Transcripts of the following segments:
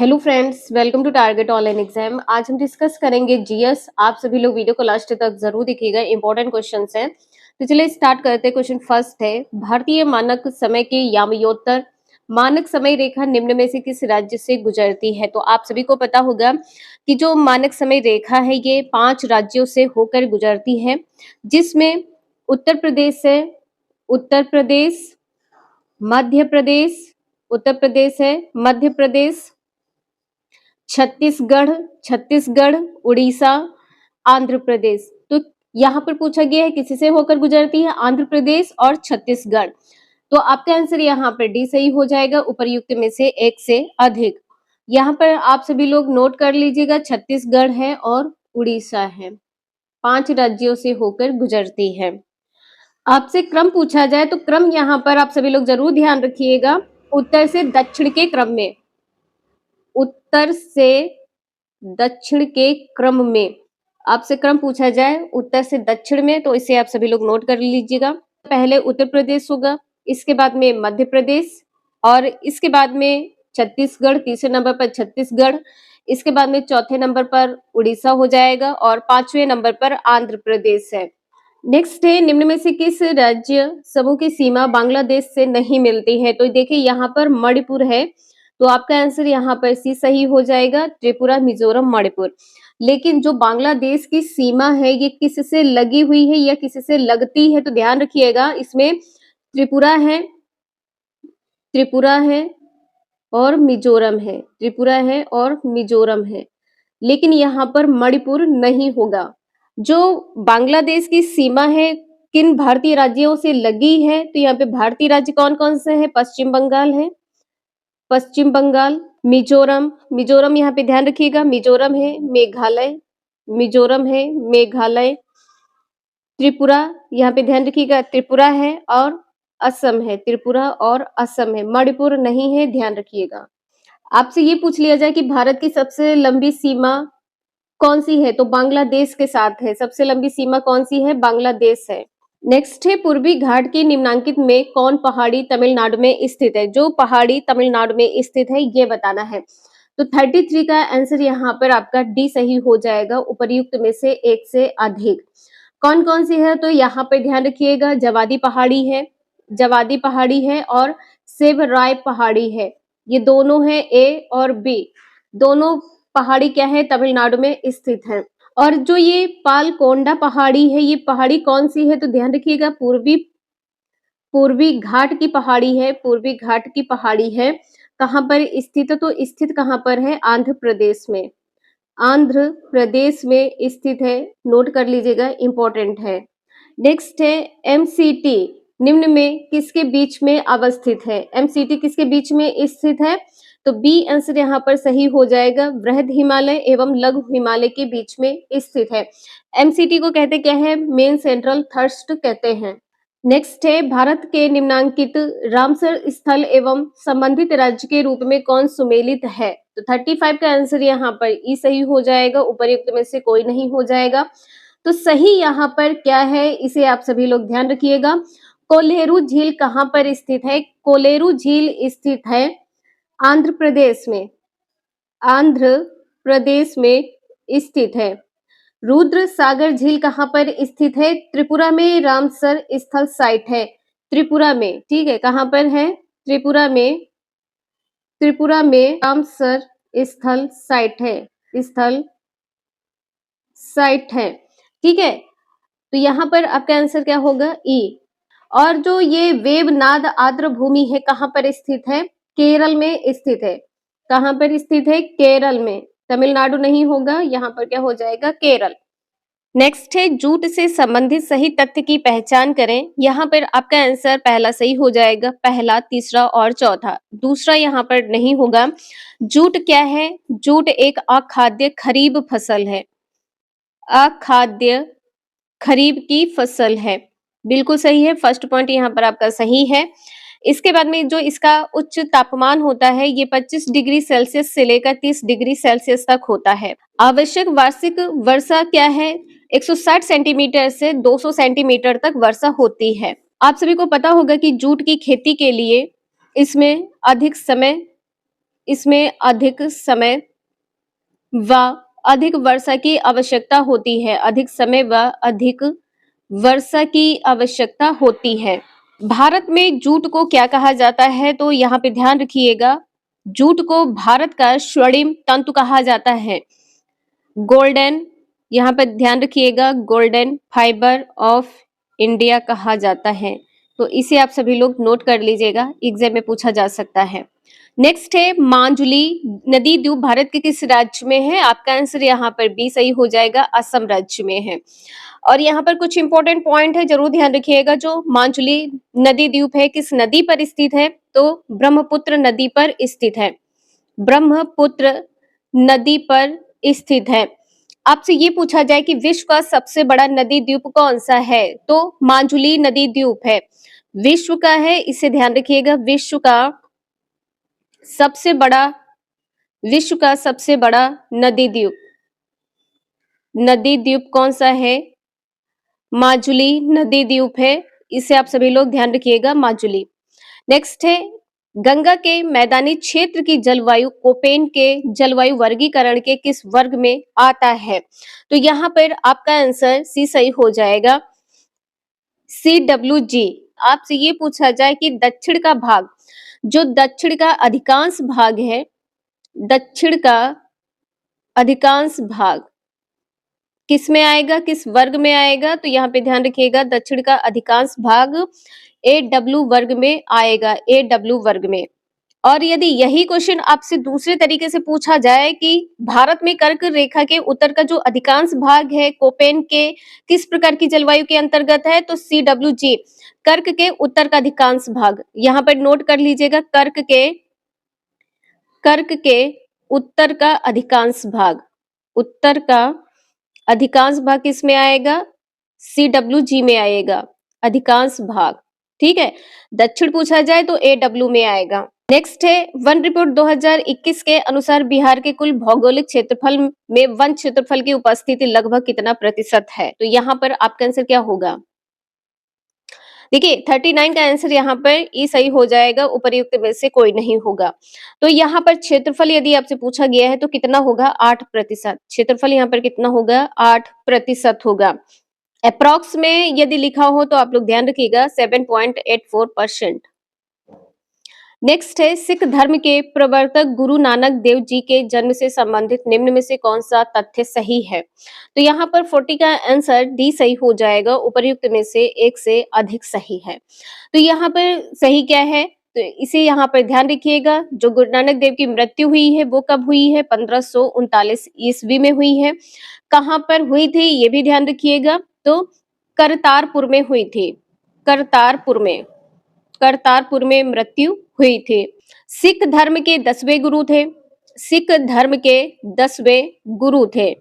Hello friends, welcome to target online exam. आज हम discuss करेंगे जीएस। आप सभी लोग वीडियो को लास्ट तक जरूर देखिएगा, इंपॉर्टेंट क्वेश्चंस हैं। तो चलिए स्टार्ट करते हैं। क्वेश्चन फर्स्ट है, भारतीय मानक समय के यामयोत्तर मानक समय रेखा निम्न में से किस राज्य से गुजरती है? तो आप सभी को पता होगा कि जो मानक समय रेखा है ये 5 राज्यों से होकर गुजरती है, जिसमें उत्तर प्रदेश है, उत्तर प्रदेश, मध्य प्रदेश, उत्तर प्रदेश है, मध्य प्रदेश, छत्तीसगढ़, छत्तीसगढ़, उड़ीसा, आंध्र प्रदेश। तो यहाँ पर पूछा गया है किसी से होकर गुजरती है, आंध्र प्रदेश और छत्तीसगढ़। तो आपका आंसर यहाँ पर डी सही हो जाएगा, उपर्युक्त में से एक से अधिक। यहाँ पर आप सभी लोग नोट कर लीजिएगा, छत्तीसगढ़ है और उड़ीसा है, 5 राज्यों से होकर गुजरती है। आपसे क्रम पूछा जाए तो क्रम यहाँ पर आप सभी लोग जरूर ध्यान रखिएगा, उत्तर से दक्षिण के क्रम में, उत्तर से दक्षिण के क्रम में आपसे क्रम पूछा जाए उत्तर से दक्षिण में, तो इसे आप सभी लोग नोट कर लीजिएगा। पहले उत्तर प्रदेश होगा, इसके बाद में मध्य प्रदेश, और इसके बाद में छत्तीसगढ़, तीसरे नंबर पर छत्तीसगढ़, इसके बाद में चौथे नंबर पर उड़ीसा हो जाएगा और 5वें नंबर पर आंध्र प्रदेश है। नेक्स्ट है, निम्न में से किस राज्य समूह की सीमा बांग्लादेश से नहीं मिलती है? तो देखिए यहाँ पर मणिपुर है, तो आपका आंसर यहाँ पर सी सही हो जाएगा, त्रिपुरा, मिजोरम, मणिपुर। लेकिन जो बांग्लादेश की सीमा है ये किससे लगी हुई है या किससे लगती है? तो ध्यान रखिएगा, इसमें त्रिपुरा है, त्रिपुरा है और मिजोरम है, त्रिपुरा है और मिजोरम है, लेकिन यहाँ पर मणिपुर नहीं होगा। जो बांग्लादेश की सीमा है किन भारतीय राज्यों से लगी है? तो यहाँ पे भारतीय राज्य कौन कौन से है? पश्चिम बंगाल है, पश्चिम बंगाल, मिजोरम, मिजोरम यहाँ पे ध्यान रखिएगा, मिजोरम है, मेघालय, मिजोरम है, मेघालय, त्रिपुरा यहाँ पे ध्यान रखिएगा, त्रिपुरा है और असम है, त्रिपुरा और असम है, मणिपुर नहीं है, ध्यान रखिएगा। आपसे ये पूछ लिया जाए कि भारत की सबसे लंबी सीमा कौन सी है? तो बांग्लादेश के साथ है, सबसे लंबी सीमा कौन सी है? बांग्लादेश है। नेक्स्ट है, पूर्वी घाट की निम्नांकित में कौन पहाड़ी तमिलनाडु में स्थित है? जो पहाड़ी तमिलनाडु में स्थित है ये बताना है। तो 33 का आंसर यहाँ पर आपका डी सही हो जाएगा, उपर्युक्त में से एक से अधिक। कौन कौन सी है? तो यहाँ पे ध्यान रखिएगा, जवादी पहाड़ी है, जवादी पहाड़ी है और सेवराय पहाड़ी है, ये दोनों है, ए और बी दोनों पहाड़ी क्या है? तमिलनाडु में स्थित है। और जो ये पालकोंडा पहाड़ी है, ये पहाड़ी कौन सी है? तो ध्यान रखिएगा, पूर्वी घाट की पहाड़ी है, पूर्वी घाट की पहाड़ी है। कहाँ पर स्थित है? तो स्थित कहाँ पर है? आंध्र प्रदेश में, आंध्र प्रदेश में स्थित है, नोट कर लीजिएगा, इंपॉर्टेंट है। नेक्स्ट है, एमसीटी निम्न में किसके बीच में अवस्थित है? एमसीटी किसके बीच में स्थित है? तो बी आंसर यहाँ पर सही हो जाएगा, बृहद हिमालय एवं लघु हिमालय के बीच में स्थित है। एमसीटी को कहते क्या है? मेन सेंट्रल थर्स्ट कहते हैं। नेक्स्ट है, भारत के निम्नांकित रामसर स्थल एवं संबंधित राज्य के रूप में कौन सुमेलित है? तो 35 का आंसर यहाँ पर ई सही हो जाएगा, उपर्युक्त में से कोई नहीं हो जाएगा। तो सही यहाँ पर क्या है, इसे आप सभी लोग ध्यान रखिएगा। कोलेरू झील कहाँ पर स्थित है? कोलेरू झील स्थित है आंध्र प्रदेश में, आंध्र प्रदेश में स्थित है। रुद्र सागर झील कहाँ पर स्थित है? त्रिपुरा में रामसर स्थल साइट है, त्रिपुरा में, ठीक है, कहाँ पर है? त्रिपुरा में, त्रिपुरा में रामसर स्थल साइट है, स्थल साइट है, ठीक है। तो यहाँ पर आपका आंसर क्या होगा? ई। और जो ये वेवनाद आर्द्र भूमि है कहाँ पर स्थित है? केरल में स्थित है। कहाँ पर स्थित है? केरल में, तमिलनाडु नहीं होगा, यहाँ पर क्या हो जाएगा? केरल। नेक्स्ट है, जूट से संबंधित सही तथ्य की पहचान करें। यहाँ पर आपका आंसर पहला सही हो जाएगा, पहला, तीसरा और चौथा, दूसरा यहाँ पर नहीं होगा। जूट क्या है? जूट एक अखाद्य खरीब फसल है, अखाद्य खरीब की फसल है, बिल्कुल सही है, फर्स्ट पॉइंट यहाँ पर आपका सही है। इसके बाद में जो इसका उच्च तापमान होता है ये 25 डिग्री सेल्सियस से लेकर 30 डिग्री सेल्सियस तक होता है। आवश्यक वार्षिक वर्षा क्या है? 160 सेंटीमीटर से 200 सेंटीमीटर तक वर्षा होती है। आप सभी को पता होगा कि जूट की खेती के लिए इसमें अधिक समय इसमें अधिक समय व अधिक वर्षा की आवश्यकता होती है। अधिक समय व अधिक वर्षा की आवश्यकता होती है। भारत में जूट को क्या कहा जाता है? तो यहाँ पे ध्यान रखिएगा, जूट को भारत का स्वर्णिम तंतु कहा जाता है। गोल्डन, यहाँ पर ध्यान रखिएगा, गोल्डन फाइबर ऑफ इंडिया कहा जाता है। तो इसे आप सभी लोग नोट कर लीजिएगा, एग्जाम में पूछा जा सकता है। नेक्स्ट है माजुली नदी द्वीप भारत के किस राज्य में है? आपका आंसर यहाँ पर बी सही हो जाएगा, असम राज्य में है। और यहाँ पर कुछ इंपॉर्टेंट पॉइंट है, जरूर ध्यान रखिएगा। जो माजुली नदी द्वीप है किस नदी पर स्थित है? तो ब्रह्मपुत्र नदी पर स्थित है। ब्रह्मपुत्र नदी पर स्थित है। आपसे ये पूछा जाए कि विश्व का सबसे बड़ा नदी द्वीप कौन सा है? तो माजुली नदी द्वीप है, विश्व का है, इसे ध्यान रखिएगा। विश्व का सबसे बड़ा नदी द्वीप कौन सा है? माजुली नदी द्वीप है, इसे आप सभी लोग ध्यान रखिएगा, माजुली। नेक्स्ट है गंगा के मैदानी क्षेत्र की जलवायु कोपेन के जलवायु वर्गीकरण के किस वर्ग में आता है? तो यहाँ पर आपका आंसर सी सही हो जाएगा, CWG। आपसे ये पूछा जाए कि दक्षिण का भाग, जो दक्षिण का अधिकांश भाग है, दक्षिण का अधिकांश भाग किस में आएगा, किस वर्ग में आएगा? तो यहाँ पे ध्यान रखिएगा, दक्षिण का अधिकांश भाग AW वर्ग में आएगा, AW वर्ग में। और यदि यही क्वेश्चन आपसे दूसरे तरीके से पूछा जाए कि भारत में कर्क रेखा के उत्तर का जो अधिकांश भाग है कोपेन के किस प्रकार की जलवायु के अंतर्गत है? तो CWG, कर्क के उत्तर का अधिकांश भाग। यहाँ पर नोट कर लीजिएगा, कर्क के उत्तर का अधिकांश भाग, उत्तर का अधिकांश भाग किस में आएगा? CWG में आएगा, अधिकांश भाग। ठीक है, दक्षिण पूछा जाए तो AW में आएगा। नेक्स्ट है वन रिपोर्ट 2021 के अनुसार बिहार के कुल भौगोलिक क्षेत्रफल में वन क्षेत्रफल की उपस्थिति लगभग कितना प्रतिशत है? तो यहाँ पर आपका आंसर क्या होगा? देखिए 39 का आंसर यहाँ पर ई सही हो जाएगा, उपर्युक्त में से कोई नहीं होगा। तो यहाँ पर क्षेत्रफल यदि आपसे पूछा गया है तो कितना होगा? 8%। क्षेत्रफल यहाँ पर कितना होगा? 8% होगा। अप्रॉक्स में यदि लिखा हो तो आप लोग ध्यान रखिएगा 7.84%। नेक्स्ट है सिख धर्म के प्रवर्तक गुरु नानक देव जी के जन्म से संबंधित निम्न में से कौन सा तथ्य सही है? तो यहाँ पर 40 का आंसर डी सही हो जाएगा, उपर्युक्त में से एक से अधिक सही है। तो यहाँ पर सही क्या है? तो इसे यहाँ पर ध्यान रखिएगा, जो गुरु नानक देव की मृत्यु हुई है वो कब हुई है? 1539 ईस्वी में हुई है। कहाँ पर हुई थी ये भी ध्यान रखिएगा, तो करतारपुर में हुई थी, करतारपुर में मृत्यु हुई थी। सिख धर्म के 10वें गुरु थे, सिख धर्म के 10वें गुरु थे।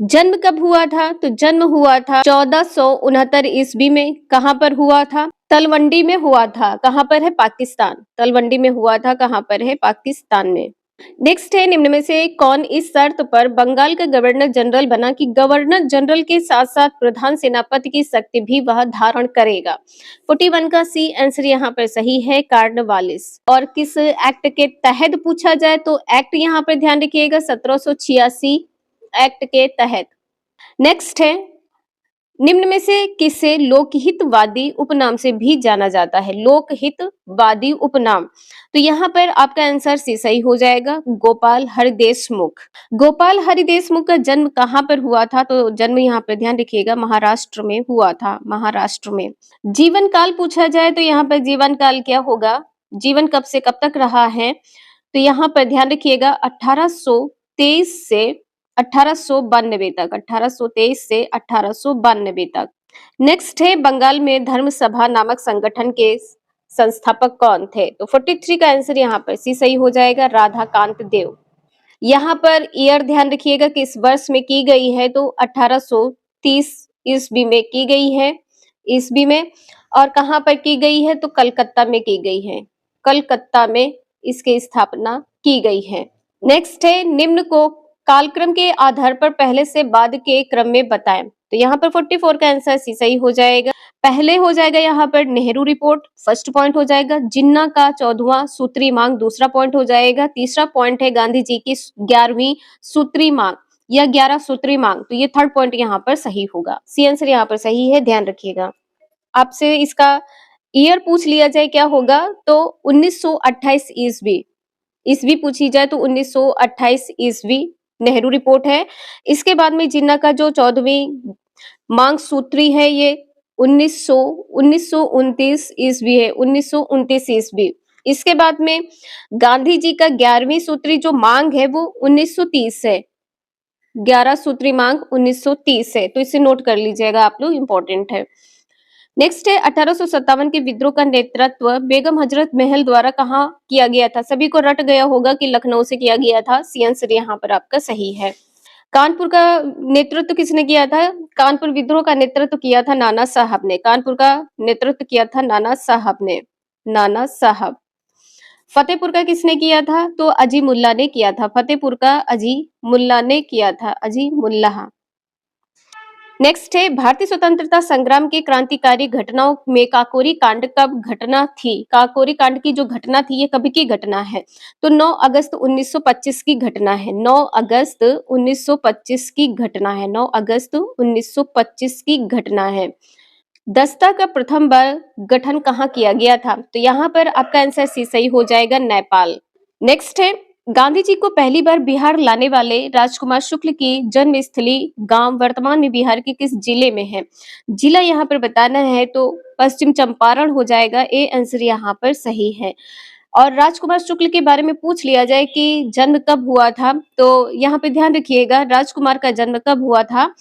जन्म कब हुआ था? तो जन्म हुआ था 1469 ईस्वी में। कहाँ पर हुआ था? तलवंडी में हुआ था। कहाँ पर है? पाकिस्तान। तलवंडी में हुआ था, कहाँ पर है? पाकिस्तान में। नेक्स्ट है निम्न में से कौन इस शर्त पर बंगाल का गवर्नर जनरल बना कि गवर्नर जनरल के साथ साथ प्रधान सेनापति की शक्ति भी वह धारण करेगा? 41 का सी आंसर यहाँ पर सही है, कार्नवालिस। और किस एक्ट के तहत पूछा जाए तो एक्ट यहाँ पर ध्यान रखिएगा 1786 एक्ट के तहत। नेक्स्ट है निम्न में से किसे लोकहितवादी उपनाम से भी जाना जाता है? लोकहितवादी उपनाम, तो यहाँ पर आपका आंसर सी सही हो जाएगा, गोपाल हरि देशमुख। गोपाल हरि देशमुख का जन्म कहाँ पर हुआ था? तो जन्म यहाँ पर ध्यान रखिएगा महाराष्ट्र में हुआ था, महाराष्ट्र में। जीवन काल पूछा जाए तो यहाँ पर जीवन काल क्या होगा? जीवन कब से कब तक रहा है? तो यहाँ पर ध्यान रखिएगा 1823 से 1892 तक, 1823 से 1892 तक। नेक्स्ट है बंगाल में धर्म सभा नामक संगठन के संस्थापक कौन थे? तो 43 का आंसर यहाँ पर सी सही हो जाएगा, राधाकांत देव। यहाँ पर ईयर ध्यान रखिएगा कि इस वर्ष में की गई है, तो 1830 ईस्वी में की गई है, ईस्वी में। और कहाँ पर की गई है? तो कलकत्ता में की गई है, कलकत्ता में इसकी स्थापना की गई है। नेक्स्ट है निम्न को कालक्रम के आधार पर पहले से बाद के क्रम में बताएं। तो यहाँ पर 44 का आंसर सी सही हो जाएगा। पहले हो जाएगा यहाँ पर नेहरू रिपोर्ट, फर्स्ट पॉइंट हो जाएगा। जिन्ना का 14वां सूत्री मांग, दूसरा पॉइंट हो जाएगा। तीसरा पॉइंट है गांधी जी की 11वीं सूत्री मांग या 11 सूत्री मांग, तो ये थर्ड पॉइंट यहाँ पर सही होगा। सी आंसर यहाँ पर सही है, ध्यान रखिएगा। आपसे इसका ईयर पूछ लिया जाए क्या होगा, तो 1928 ईस्वी। ईस्वी पूछी जाए तो 1928 ईस्वी नेहरू रिपोर्ट है। इसके बाद में जिन्ना का जो 14वीं मांग सूत्री है ये 1929 ईस्वी है, 1929 ईस्वी। इसके बाद में गांधी जी का 11वीं सूत्री जो मांग है वो 1930 है, 11 सूत्री मांग 1930 है, तो इसे नोट कर लीजिएगा आप लोग, इंपॉर्टेंट है। नेक्स्ट है 1857 के विद्रोह का नेतृत्व बेगम हजरत महल द्वारा कहाँ किया गया था। सभी को रट गया होगा कि लखनऊ से किया गया था। सी आंसर यहाँ पर आपका सही है। कानपुर का नेतृत्व किसने किया था? कानपुर विद्रोह का नेतृत्व किया था नाना साहब ने। कानपुर का नेतृत्व किया था नाना साहब ने, नाना साहब। फतेहपुर का किसने किया था? तो अजी मुल्ला ने किया था। फतेहपुर का अजी मुल्ला ने किया था, अजी मुल्ला। नेक्स्ट है भारतीय स्वतंत्रता संग्राम के क्रांतिकारी घटनाओं में काकोरी कांड कब घटना थी? काकोरी कांड की जो घटना थी ये कब की घटना है? तो 9 अगस्त 1925 की घटना है। 9 अगस्त 1925 की घटना है। 9 अगस्त 1925 की घटना है। दस्ता का प्रथम बार गठन कहाँ किया गया था? तो यहाँ पर आपका आंसर सी सही हो जाएगा, नेपाल। नेक्स्ट है गांधी जी को पहली बार बिहार लाने वाले राजकुमार शुक्ल की जन्मस्थली गांव वर्तमान में बिहार के किस जिले में है? जिला यहाँ पर बताना है तो पश्चिम चंपारण हो जाएगा। ए आंसर यहाँ पर सही है। और राजकुमार शुक्ल के बारे में पूछ लिया जाए कि जन्म कब हुआ था, तो यहाँ पे ध्यान रखिएगा राजकुमार का जन्म कब हुआ था?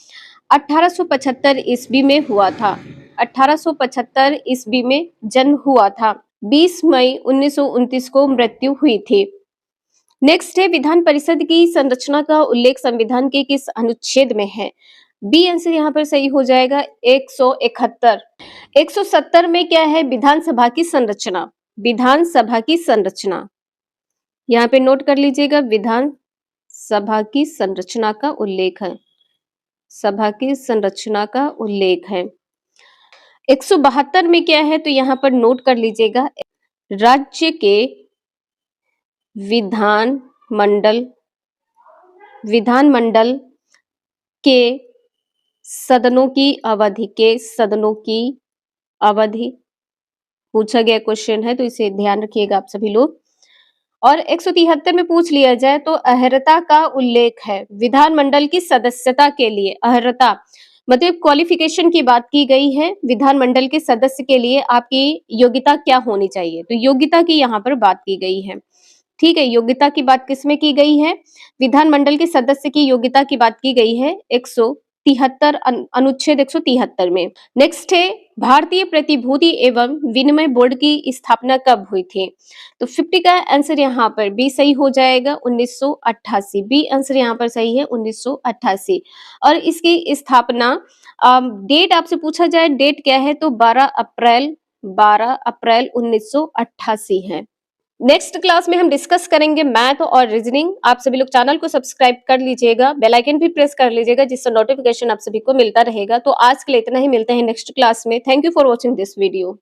1875 ईस्वी में हुआ था। 1875 ईस्वी में जन्म हुआ था। 20 मई 1929 को मृत्यु हुई थी। नेक्स्ट है विधान परिषद की संरचना का उल्लेख संविधान के किस अनुच्छेद में है? बी आंसर यहाँ पर सही हो जाएगा, 171। 170 में क्या है? विधानसभा की संरचना, विधानसभा की संरचना। यहाँ पे नोट कर लीजिएगा, विधान सभा की संरचना का उल्लेख है, सभा की संरचना का उल्लेख है। 172 में क्या है? तो यहाँ पर नोट कर लीजिएगा, राज्य के विधानमंडल के सदनों की अवधि, के सदनों की अवधि पूछा गया क्वेश्चन है, तो इसे ध्यान रखिएगा आप सभी लोग। और 173 में पूछ लिया जाए तो अर्हता का उल्लेख है विधानमंडल की सदस्यता के लिए। अर्हता मतलब क्वालिफिकेशन की बात की गई है। विधानमंडल के सदस्य के लिए आपकी योग्यता क्या होनी चाहिए, तो योग्यता की यहाँ पर बात की गई है। ठीक है, योग्यता की बात किसमें की गई है? विधानमंडल के सदस्य की योग्यता की बात की गई है 173 अनुच्छेद 173 में। नेक्स्ट है भारतीय प्रतिभूति एवं विनिमय बोर्ड की स्थापना कब हुई थी? तो 50 का आंसर यहाँ पर बी सही हो जाएगा, 1988। बी आंसर यहाँ पर सही है, 1988। और इसकी स्थापना डेट आपसे पूछा जाए, डेट क्या है? तो 12 अप्रैल 1988 है। नेक्स्ट क्लास में हम डिस्कस करेंगे मैथ और रीजनिंग। आप सभी लोग चैनल को सब्सक्राइब कर लीजिएगा, बेल आइकन भी प्रेस कर लीजिएगा, जिससे नोटिफिकेशन आप सभी को मिलता रहेगा। तो आज के लिए इतना ही, मिलते हैं नेक्स्ट क्लास में। Thank you for watching this video.